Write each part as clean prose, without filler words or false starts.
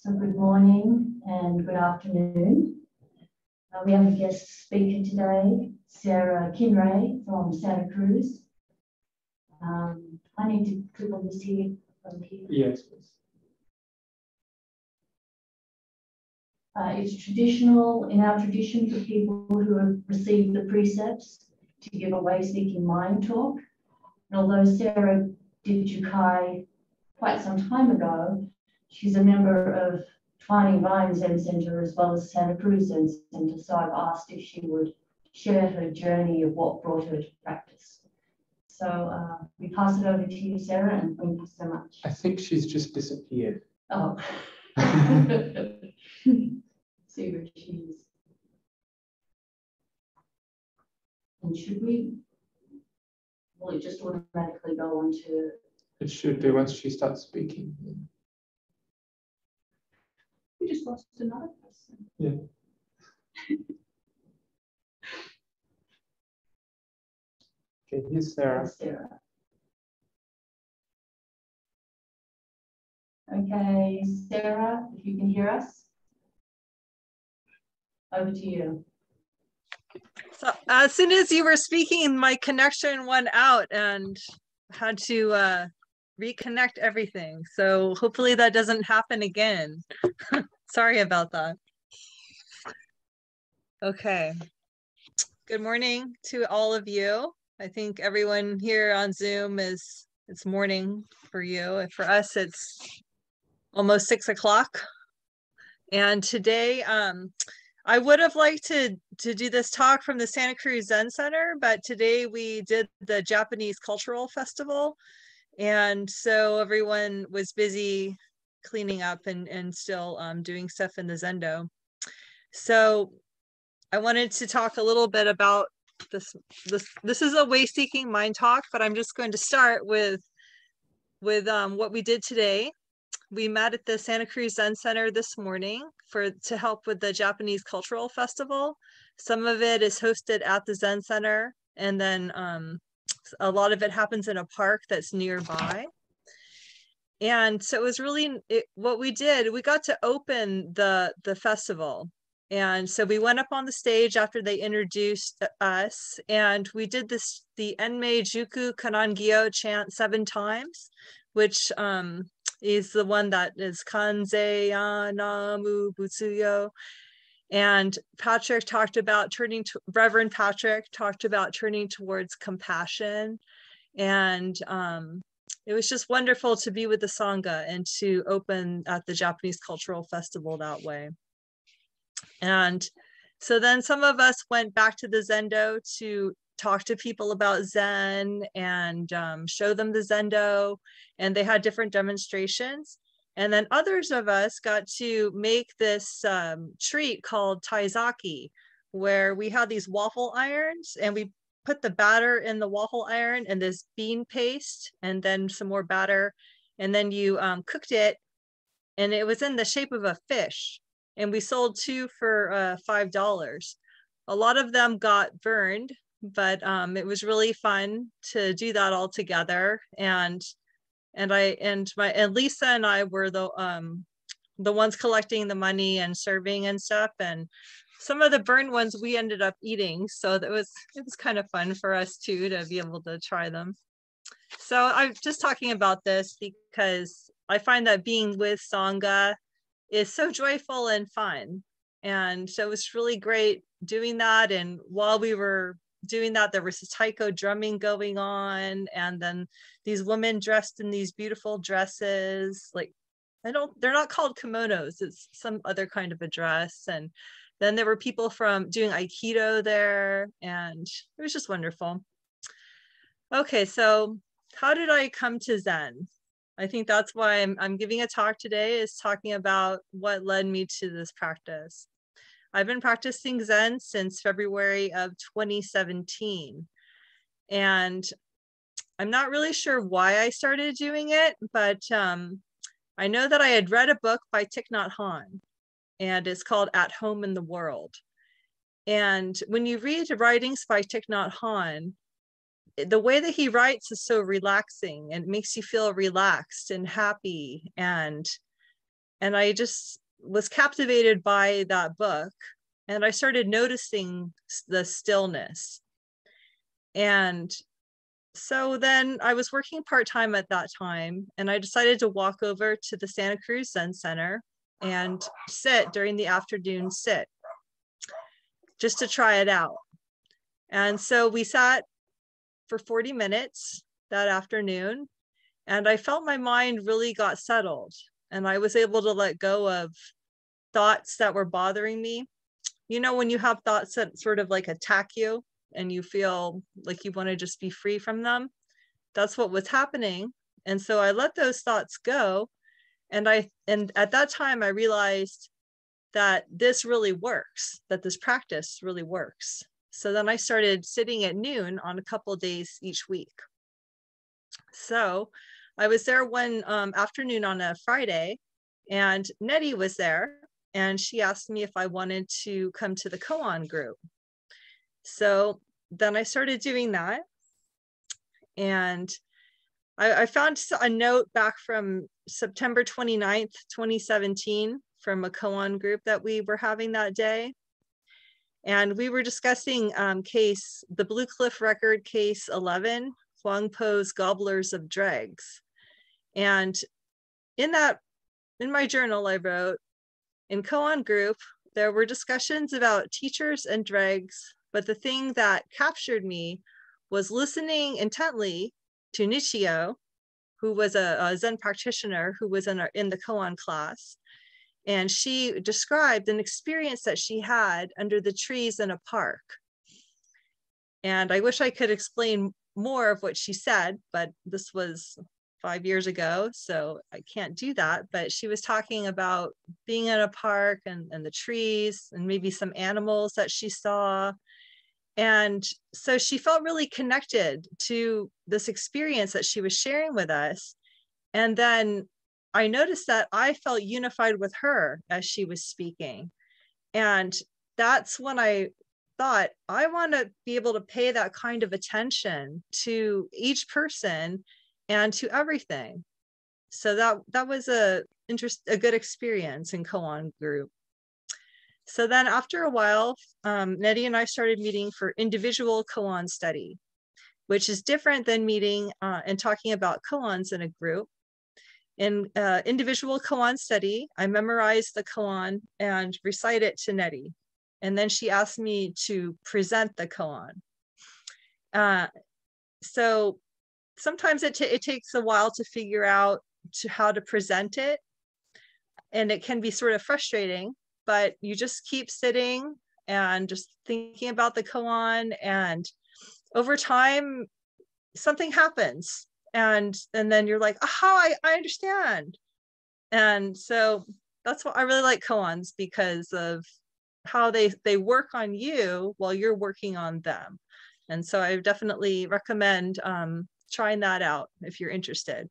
So good morning and good afternoon. We have a guest speaker today, Sara Kinray from Santa Cruz. I need to click on this here from here. Yes, please. It's traditional in our tradition for people who have received the precepts to give a way-seeking mind talk. And although Sara did Jukai quite some time ago, she's a member of Twining Vine Zen Center as well as Santa Cruz Zen Center. So I've asked if she would share her journey of what brought her to practice. So we pass it over to you, Sara, and thank you so much. I think she's just disappeared. Oh. See where she is. And should we? Will it just automatically go on to? It should do once she starts speaking. We just lost another person. Yeah. Okay, here's Sara. Sara. Okay, Sara, if you can hear us. Over to you. So as soon as you were speaking, my connection went out and had to reconnect everything. So hopefully that doesn't happen again. Sorry about that. Okay. Good morning to all of you. I think everyone here on Zoom it's morning for you. For us, it's almost 6 o'clock. And today, I would have liked to do this talk from the Santa Cruz Zen Center, but today we did the Japanese Cultural Festival. And so everyone was busy cleaning up and still doing stuff in the Zendo. So I wanted to talk a little bit about this. This is a way-seeking mind talk, but I'm just going to start with what we did today. We met at the Santa Cruz Zen Center this morning to help with the Japanese Cultural Festival. Some of it is hosted at the Zen Center, and then a lot of it happens in a park that's nearby. And so it was really what we did. We got to open the festival, and so we went up on the stage after they introduced us, and we did the Enmei Juku Kanangyo chant 7 times, which is the one that is Kanze ya namu butsuyo. And Reverend Patrick talked about turning towards compassion. And it was just wonderful to be with the Sangha and to open at the Japanese Cultural Festival that way. And so then some of us went back to the Zendo to talk to people about Zen and show them the Zendo, and they had different demonstrations. And then others of us got to make this treat called taizaki, where we had these waffle irons and we put the batter in the waffle iron and this bean paste and then some more batter. And then you cooked it, and it was in the shape of a fish. And we sold 2 for $5. A lot of them got burned, but it was really fun to do that all together. And Lisa and I were the ones collecting the money and serving and stuff. And some of the burned ones we ended up eating. So it was kind of fun for us too to be able to try them. So I'm just talking about this because I find that being with Sangha is so joyful and fun. And so it was really great doing that. And while we were doing that, there was this taiko drumming going on, and then these women dressed in these beautiful dresses. Like, they're not called kimonos, it's some other kind of a dress. And then there were people from doing aikido there, and it was just wonderful. Okay, so how did I come to Zen? I think that's why I'm giving a talk today, is talking about what led me to this practice. I've been practicing Zen since February of 2017. And I'm not really sure why I started doing it, but I know that I had read a book by Thich Nhat Hanh, and it's called At Home in the World. And when you read the writings by Thich Nhat Hanh, the way that he writes is so relaxing and it makes you feel relaxed and happy. And And I just was captivated by that book. And I started noticing the stillness. And so then I was working part-time at that time, and I decided to walk over to the Santa Cruz Zen Center and sit during the afternoon sit, just to try it out. And so we sat for 40 minutes that afternoon, and I felt my mind really got settled, and I was able to let go of thoughts that were bothering me. You know, when you have thoughts that sort of like attack you and you feel like you want to just be free from them, that's what was happening. And so I let those thoughts go. And at that time I realized that this really works, that this practice really works. So then I started sitting at noon on a couple of days each week. So I was there one afternoon on a Friday, and Nettie was there, and she asked me if I wanted to come to the koan group. So then I started doing that. And I found a note back from September 29th, 2017, from a koan group that we were having that day. And we were discussing the Blue Cliff Record case 11, Huang Po's Gobblers of Dregs. And in my journal, I wrote, in koan group, there were discussions about teachers and dregs, but the thing that captured me was listening intently to Nichio, who was a Zen practitioner who was in the koan class. And she described an experience that she had under the trees in a park. And I wish I could explain more of what she said, but this was 5 years ago, so I can't do that. But she was talking about being in a park and the trees and maybe some animals that she saw. And so she felt really connected to this experience that she was sharing with us. And then I noticed that I felt unified with her as she was speaking. And that's when I thought, I want to be able to pay that kind of attention to each person and to everything. So that was a good experience in koan group. So then after a while, Nettie and I started meeting for individual koan study, which is different than meeting and talking about koans in a group. In individual koan study, I memorized the koan and recite it to Nettie. And then she asked me to present the koan. So sometimes it takes a while to figure out how to present it. And it can be sort of frustrating, but you just keep sitting and just thinking about the koan. And over time, something happens. And then you're like, aha, I understand. And so that's why I really like koans, because of how they work on you while you're working on them. And so I definitely recommend trying that out if you're interested.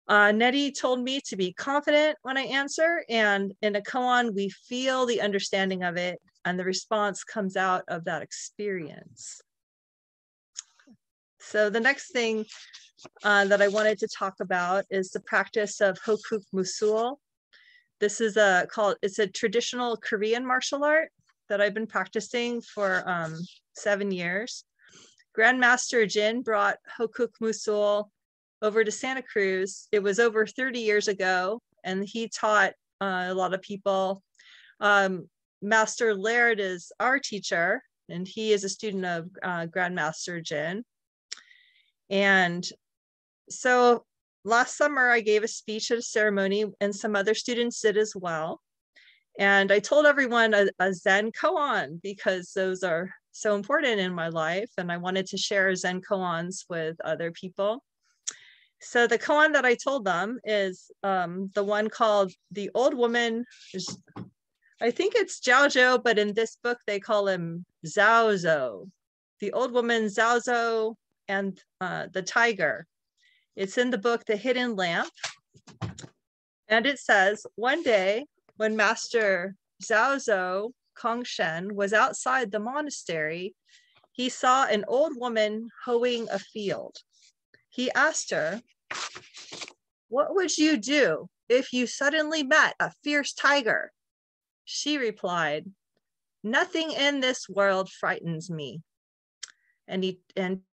Nettie told me to be confident when I answer, and in a koan, we feel the understanding of it, and the response comes out of that experience. So the next thing that I wanted to talk about is the practice of Hokuk Musul. This is it's a traditional Korean martial art that I've been practicing for 7 years. Grandmaster Jin brought Hokuk Musul over to Santa Cruz. It was over 30 years ago, and he taught a lot of people. Master Laird is our teacher, and he is a student of Grandmaster Jin. And so last summer, I gave a speech at a ceremony, and some other students did as well. And I told everyone a Zen koan, because those are so important in my life, and I wanted to share Zen koans with other people. So the koan that I told them is the one called The Old Woman. I think it's Jiaozhou, but in this book, they call him Zhaozhou. The Old Woman, Zhaozhou, and the Tiger. It's in the book, The Hidden Lamp. And it says, one day when Master Zhaozhou Kongshen was outside the monastery, he saw an old woman hoeing a field. He asked her, "What would you do if you suddenly met a fierce tiger? She replied, nothing in this world frightens me. And he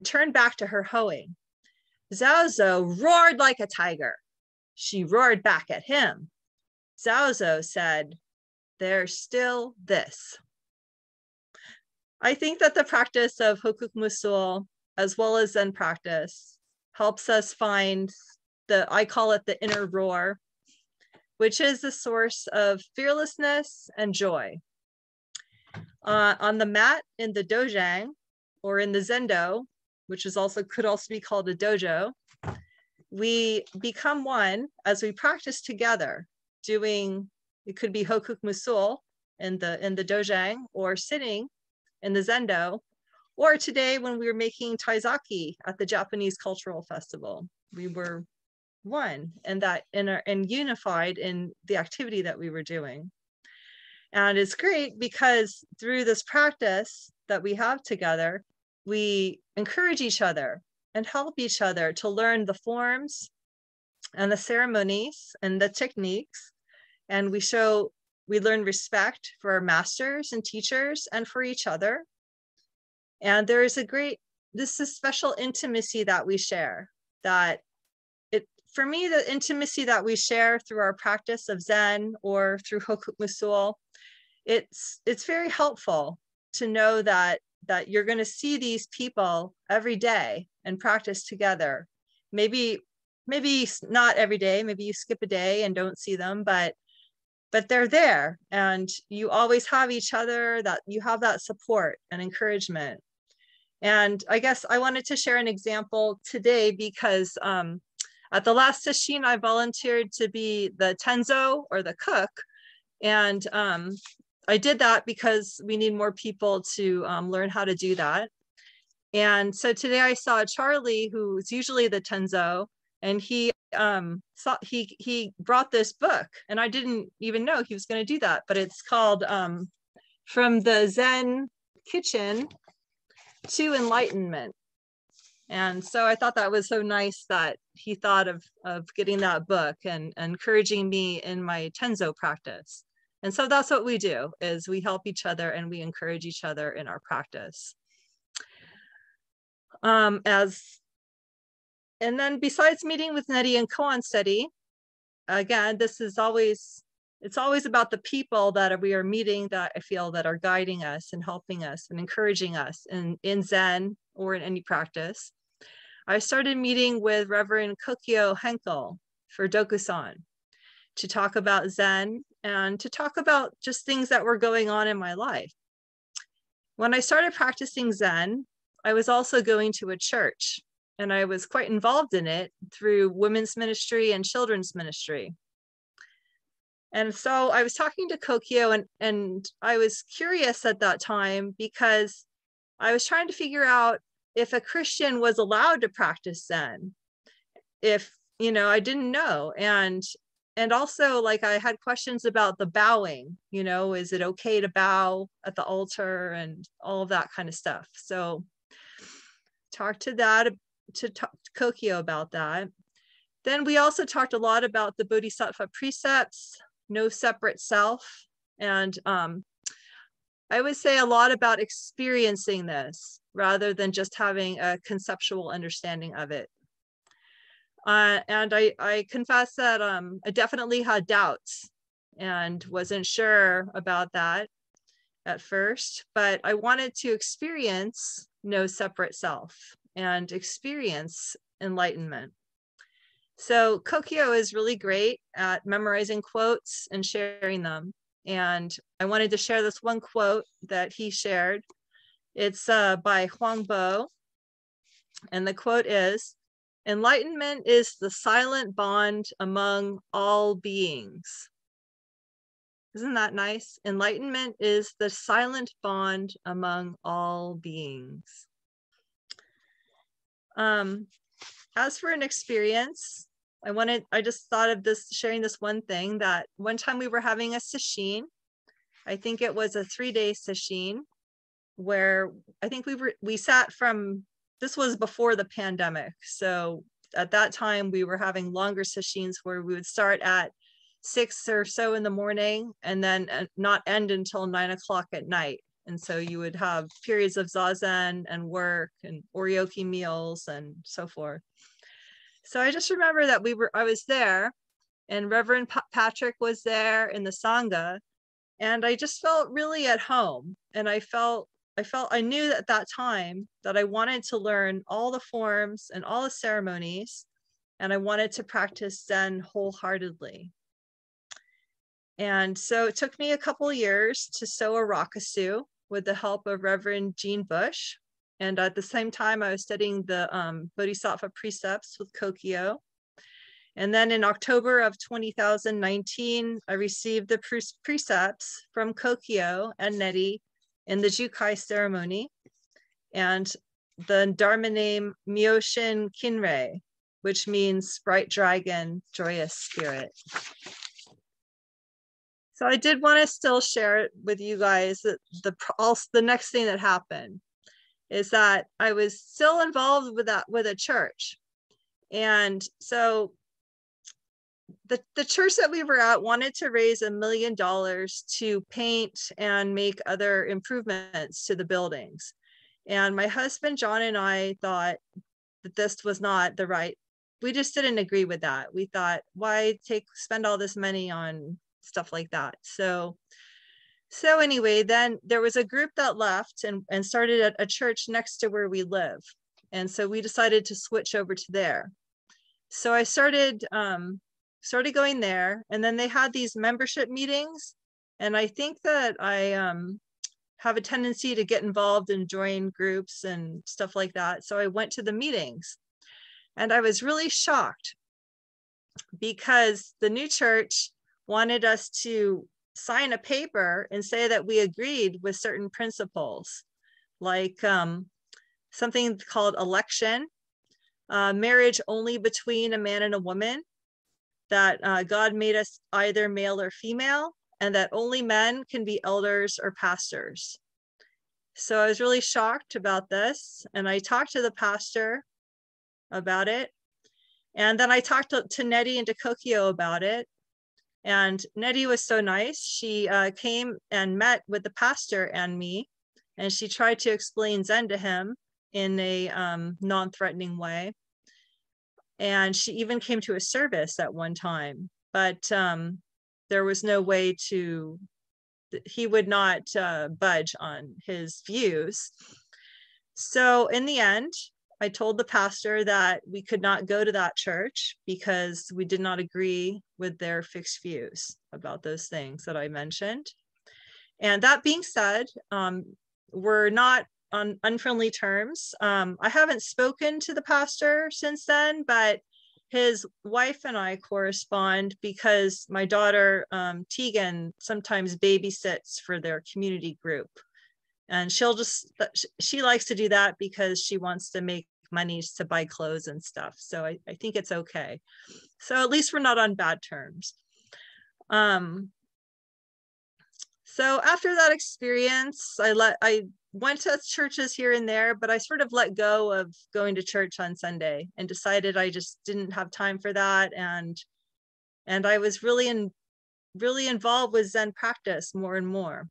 turned back to her hoeing. Zhao Zhou roared like a tiger. She roared back at him. Zhao Zhou said, there's still this. I think that the practice of Hokuk Musul, as well as Zen practice, helps us find I call it the inner roar, which is the source of fearlessness and joy. On the mat in the dojang, or in the zendo, which could also be called a dojo, we become one as we practice together, it could be Hokuk Musul in the dojang, or sitting in the zendo, or today when we were making taizaki at the Japanese Cultural Festival. We were one and unified in the activity that we were doing. And it's great because through this practice that we have together, we encourage each other and help each other to learn the forms and the ceremonies and the techniques. And we learn respect for our masters and teachers and for each other. And there is this is special intimacy that we share, for me, the intimacy that we share through our practice of Zen or through Hokuk Musul, it's very helpful to know that you're going to see these people every day and practice together. Maybe not every day, maybe you skip a day and don't see them, but they're there, and you always have each other, that you have that support and encouragement. And I guess I wanted to share an example today because at the last sesshin, I volunteered to be the tenzo, or the cook. And I did that because we need more people to learn how to do that. And so today I saw Charlie, who's usually the tenzo, and he brought this book, and I didn't even know he was going to do that, but it's called From the Zen Kitchen to Enlightenment. And so I thought that was so nice that he thought of getting that book and encouraging me in my tenzo practice. And so that's what we do, is we help each other and we encourage each other in our practice. And then besides meeting with Neti and Koan Steady, again, it's always about the people that we are meeting, that I feel that are guiding us and helping us and encouraging us in Zen or in any practice. I started meeting with Reverend Kokyo Henkel for Dokusan to talk about Zen and to talk about just things that were going on in my life. When I started practicing Zen, I was also going to a church, and I was quite involved in it through women's ministry and children's ministry. And so I was talking to Kokyo, and I was curious at that time because I was trying to figure out if a Christian was allowed to practice Zen. If, I didn't know. And also, like, I had questions about the bowing, is it okay to bow at the altar and all of that kind of stuff. So talked to Kokyo about that. Then we also talked a lot about the Bodhisattva precepts, no separate self. And I would say a lot about experiencing this rather than just having a conceptual understanding of it. And I confess that I definitely had doubts and wasn't sure about that at first, but I wanted to experience no separate self and experience enlightenment. So Kokyo is really great at memorizing quotes and sharing them. And I wanted to share this one quote that he shared. It's by Huang Bo. And the quote is, "Enlightenment is the silent bond among all beings." Isn't that nice? Enlightenment is the silent bond among all beings. As for an experience, I just thought of sharing this one thing, that one time we were having a sesshin. I think it was a 3-day sesshin where I think we sat from, this was before the pandemic. So at that time we were having longer sessions where we would start at 6 or so in the morning and then not end until 9 o'clock at night. And so you would have periods of zazen and work and oryoki meals and so forth. So I just remember that I was there, and Reverend Patrick was there in the Sangha, and I just felt really at home. And I knew at that time that I wanted to learn all the forms and all the ceremonies, and I wanted to practice Zen wholeheartedly. And so it took me a couple of years to sew a rakusu with the help of Reverend Jean Bush. And at the same time, I was studying the Bodhisattva precepts with Kokyo. And then in October of 2019, I received the precepts from Kokyo and Neti in the Jukai ceremony, and the Dharma name Myoshin Kinrei, which means bright dragon, joyous spirit. So I did want to still share it with you guys that the next thing that happened is that I was still involved with a church. And so the church that we were at wanted to raise $1 million to paint and make other improvements to the buildings. And my husband, John, and I thought that this was not the right, we just didn't agree with that. We thought, why spend all this money on stuff like that? So anyway, then there was a group that left and started at a church next to where we live. And so we decided to switch over to there. So I started going there, and then they had these membership meetings. And I think that I have a tendency to get involved and join groups and stuff like that. So I went to the meetings, and I was really shocked because the new church wanted us to sign a paper and say that we agreed with certain principles, like something called election, marriage only between a man and a woman, that God made us either male or female, and that only men can be elders or pastors. So I was really shocked about this, and I talked to the pastor about it. And then I talked to Neti and to Kokyo about it. And Neti was so nice. She came and met with the pastor and me, and she tried to explain Zen to him in a non-threatening way. And she even came to a service at one time, but there was no way he would not budge on his views. So in the end, I told the pastor that we could not go to that church because we did not agree with their fixed views about those things that I mentioned. And that being said, we're not on unfriendly terms. I haven't spoken to the pastor since then, but his wife and I correspond because my daughter, Tegan, sometimes babysits for their community group. And she likes to do that because she wants to make money to buy clothes and stuff. So I think it's okay. So at least we're not on bad terms. So after that experience, I went to churches here and there, but I sort of let go of going to church on Sunday and decided I just didn't have time for that. And I was really involved with Zen practice more and more.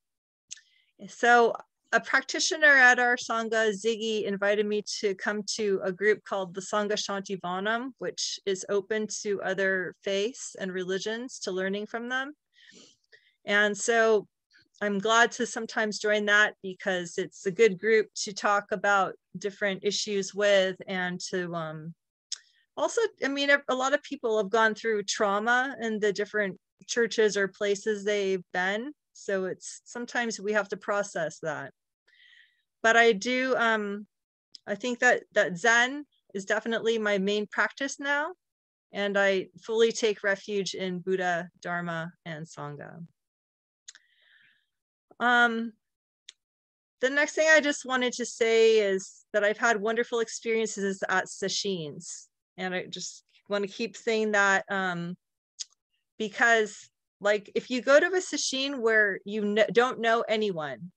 So a practitioner at our Sangha, Ziggy, invited me to come to a group called the Sangha Shantivanam, which is open to other faiths and religions to learning from them. And so I'm glad to sometimes join that because it's a good group to talk about different issues with, and to also, I mean, a lot of people have gone through trauma in the different churches or places they've been. So it's sometimes we have to process that. But I do, I think that Zen is definitely my main practice now. And I fully take refuge in Buddha, Dharma, and Sangha. The next thing I just wanted to say is that I've had wonderful experiences at sesshin. And I just want to keep saying that because, like, if you go to a sesshin where you don't know anyone,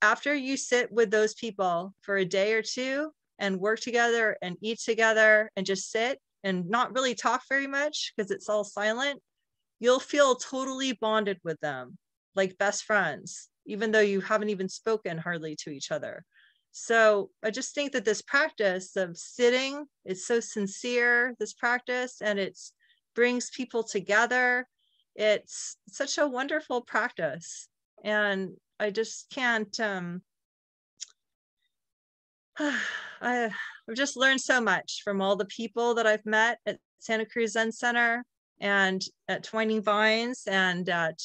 after you sit with those people for a day or two, and work together and eat together and just sit and not really talk very much because it's all silent, you'll feel totally bonded with them, like best friends, even though you haven't even spoken hardly to each other. So I just think that this practice of sitting, it's so sincere, this practice, and it brings people together. It's such a wonderful practice. And I just can't, I've just learned so much from all the people that I've met at Santa Cruz Zen Center and at Twining Vines and at,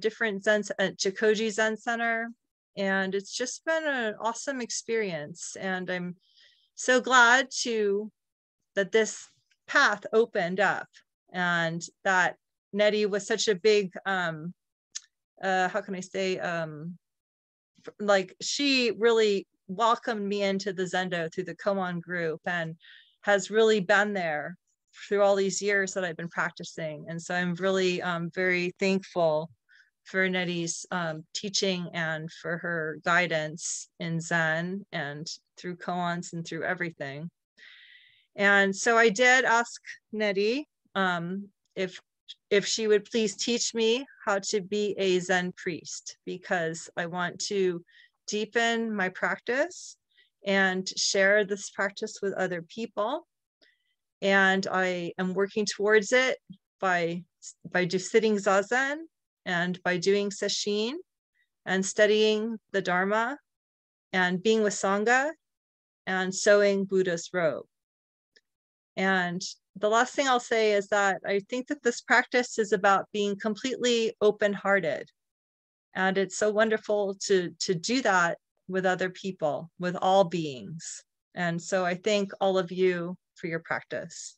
different Zen, at Jikoji Zen Center. And it's just been an awesome experience. And I'm so glad that this path opened up and that Nettie was such a big, how can I say, like she really welcomed me into the Zendo through the Koan group and has really been there through all these years that I've been practicing. And so I'm really very thankful for Nettie's teaching and for her guidance in Zen and through koans and through everything. And so I did ask Nettie if she would please teach me how to be a Zen priest, because I want to deepen my practice and share this practice with other people. And I am working towards it by just sitting Zazen and by doing Sesshin and studying the Dharma and being with Sangha and sewing Buddha's robe. And the last thing I'll say is that I think that this practice is about being completely open-hearted. And it's so wonderful to do that with other people, with all beings. And so I thank all of you for your practice.